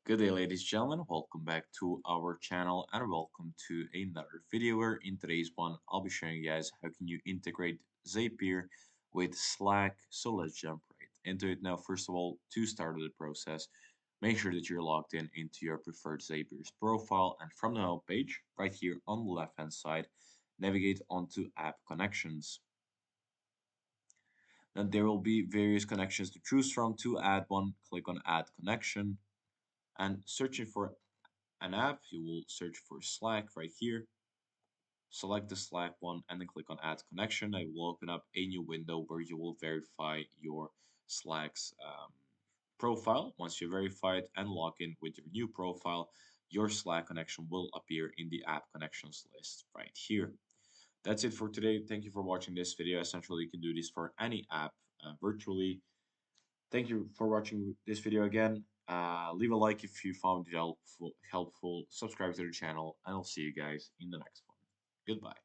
Good day, ladies and gentlemen. Welcome back to our channel and welcome to another video where in today's one, I'll be showing you guys how can you integrate Zapier with Slack. So let's jump right into it. Now, first of all, to start the process, make sure that you're logged in into your preferred Zapier's profile, and from the home page, right here on the left-hand side, navigate onto App Connections. Then there will be various connections to choose from. To add one, click on Add Connection, and searching for an app, you will search for Slack right here. Select the Slack one and then click on Add Connection. It will open up a new window where you will verify your Slack's profile. Once you verify it and log in with your new profile, your Slack connection will appear in the app connections list right here. That's it for today. Thank you for watching this video. Essentially, you can do this for any app virtually. Thank you for watching this video again. Leave a like if you found it helpful. Subscribe to the channel, and I'll see you guys in the next one. Goodbye.